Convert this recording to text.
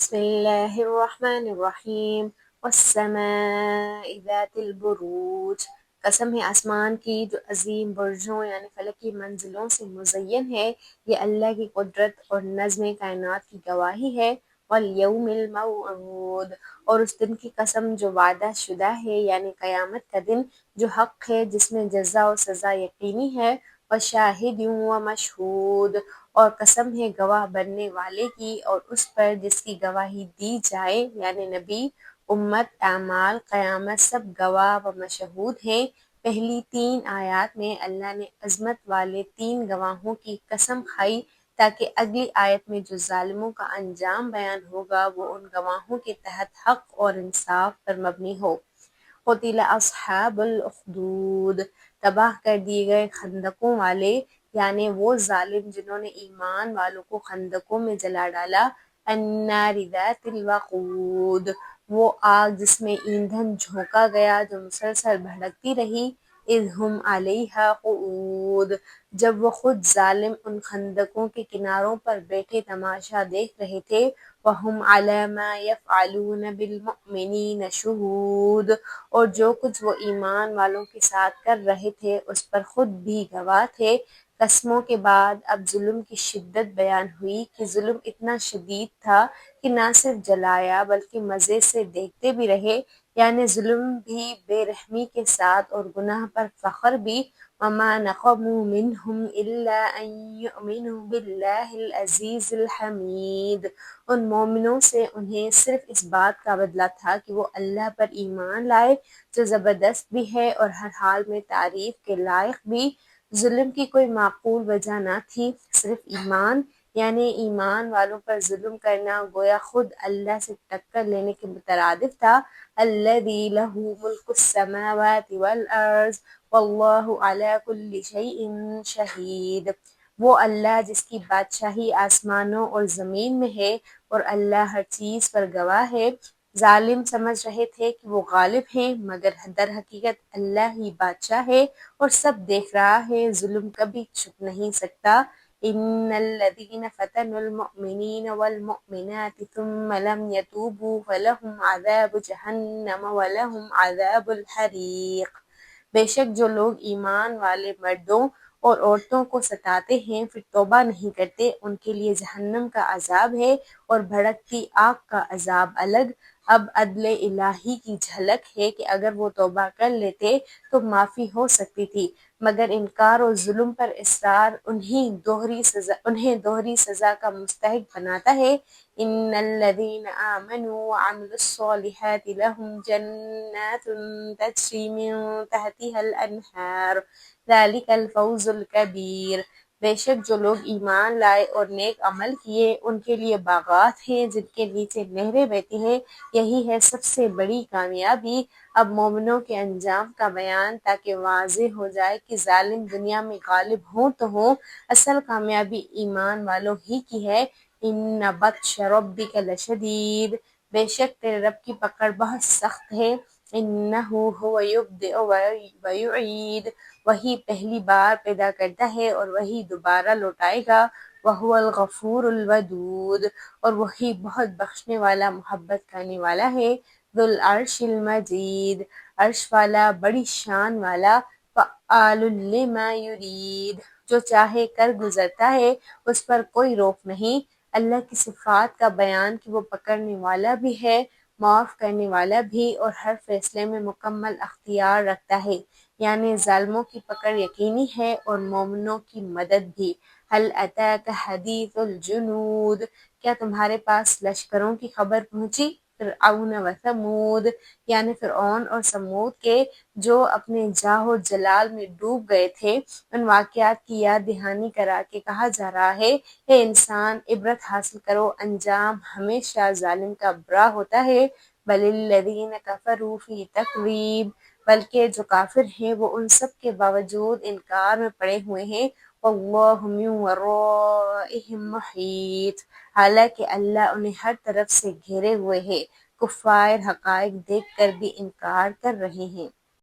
بسم الله الرحمن الرحیم والسماء ذات البروج، قسم ہے آسمان کی جو عظیم برجوں یعنی فلکی منزلوں سے مزین ہے۔ یہ اللہ کی قدرت اور نظم کائنات کی گواہی ہے۔ والیوم الموعود، اور اس دن کی قسم جو وعدہ شدہ ہے یعنی قیامت کا دن جو حق ہے، جس میں جزا و سزا یقینی ہے۔ وشاہد و مشہود، اور قسم ہے گواہ بننے والے کی اور اس پر جس کی گواہی دی جائے یعنی نبی، امت، اعمال، قیامت سب گواہ و مشہود ہیں۔ پہلی 3 آیات میں اللہ نے عظمت والے 3 گواہوں کی قسم کھائی تاکہ اگلی آیت میں جو ظالموں کا انجام بیان ہوگا وہ ان گواہوں کے تحت حق اور انصاف پر مبنی ہو۔ قتل اصحاب الاخدود، تباہ کر دیے گئے خندقوں والے، یعنی وہ ظالم جنہوں نے ایمان والوں کو خندقوں میں جلا ڈالا۔ النار ذات الوقود، وہ آگ جس میں ایندھن جھونکا گیا جو مسلسل بھڑکتی رہی۔ اذ ہم علیہا قعود، جب وہ خود ظالم ان خندقوں کے کناروں پر بیٹھے تماشا دیکھ رہے تھے۔ وَهُمْ عَلَى مَا يَفْعَلُونَ بِالْمُؤْمِنِينَ شُهُودٌ، اور جو کچھ وہ ایمان والوں کے ساتھ کر رہے تھے اس پر خود بھی گواہ تھے۔ قسموں کے بعد اب ظلم کی شدت بیان ہوئی کہ ظلم اتنا شدید تھا کہ نہ صرف جلایا بلکہ مزے سے دیکھتے بھی رہے، یعنی ظلم بھی بے رحمی کے ساتھ اور گناہ پر فخر بھی۔ وَمَا نَقَمُوا مِنْهُمْ إِلَّا أَنْ يُؤْمِنُوا بِاللَّهِ الْعَزِيزِ الْحَمِيدِ، ان مومنوں سے انہیں صرف اس بات کا بدلہ تھا کہ وہ اللہ پر ایمان لائے جو زبردست بھی ہے اور ہر حال میں تعریف کے لائق بھی۔ ظلم کی کوئی معقول وجہ نہ تھی، صرف ایمان، یعنی ایمان والوں پر ظلم کرنا گویا خود اللہ سے ٹکر لینے کے مترادف تھا۔ الذی لہ ملک السماوات والارض واللہ علی کل شیء شہید، وہ اللہ جس کی بادشاہی آسمانوں اور زمین میں ہے اور اللہ ہر چیز پر گواہ ہے۔ ظالم سمجھ رہے تھے کہ وہ غالب ہیں مگر در حقیقت اللہ ہی بادشاہ ہے اور سب دیکھ رہا ہے، ظلم کبھی چھپ نہیں سکتا۔ ان الذین فتنوا المؤمنین والمؤمنات ثم لم يتوبوا فلهم عذاب جہنم ولهم عذاب الحریق، بے شک جو لوگ ایمان والے مردوں اور عورتوں کو ستاتے ہیں پھر توبہ نہیں کرتے، ان کے لیے جہنم کا عذاب ہے اور بھڑکتی آگ کا عذاب الگ۔ اب عدل الہی کی جھلک ہے کہ اگر وہ توبہ کر لیتے تو معافی ہو سکتی تھی، مگر انکار و ظلم پر اصرار انہیں دوہری سزا کا مستحق بناتا ہے۔ ان الذین آمنوا وعملوا الصالحات لهم جنات تجری من تحتها الانہار ذلک الفوز الکبیر، بے شک جو لوگ ایمان لائے اور نیک عمل کیے ان کے لیے باغات ہیں جن کے نیچے نہریں بہتی ہیں، یہی ہے سب سے بڑی کامیابی۔ اب مومنوں کے انجام کا بیان تاکہ واضح ہو جائے کہ ظالم دنیا میں غالب ہوں تو ہوں، اصل کامیابی ایمان والوں ہی کی ہے۔ ان بطش ربک لشدید، بے شک تیرے رب کی پکڑ بہت سخت ہے۔ انہ هو یبدئ ویعید، وہی پہلی بار پیدا کرتا ہے اور وہی دوبارہ لوٹائے گا۔ وہو الغفور الودود، اور وہی بہت بخشنے والا محبت کرنے والا ہے۔ ذو العرش المجید، عرش والا، بڑی شان والا۔ فعال لما یرید، جو چاہے کر گزرتا ہے، اس پر کوئی روک نہیں۔ اللہ کی صفات کا بیان کہ وہ پکڑنے والا بھی ہے، معاف کرنے والا بھی، اور ہر فیصلے میں مکمل اختیار رکھتا ہے، یعنی ظالموں کی پکڑ یقینی ہے اور مومنوں کی مدد بھی۔ هل اتاک حدیث الجنود، کیا تمہارے پاس لشکروں کی خبر پہنچی؟ فرعون و ثمود، یعنی فرعون اور سمود کے، جو اپنے جاہ و جلال میں ڈوب گئے تھے۔ ان واقعات کی یاد دہانی کرا کے کہا جا رہا ہے، اے انسان عبرت حاصل کرو، انجام ہمیشہ ظالم کا برا ہوتا ہے۔ بل الذین کفروا فی تکذیب، بلکہ جو کافر ہیں وہ ان سب کے باوجود انکار میں پڑے ہوئے ہیں۔ واللہ من ورائہم محیط، حالانکہ اللہ انہیں ہر طرف سے گھیرے ہوئے ہے۔ کفار حقائق دیکھ کر بھی انکار کر رہے ہیں۔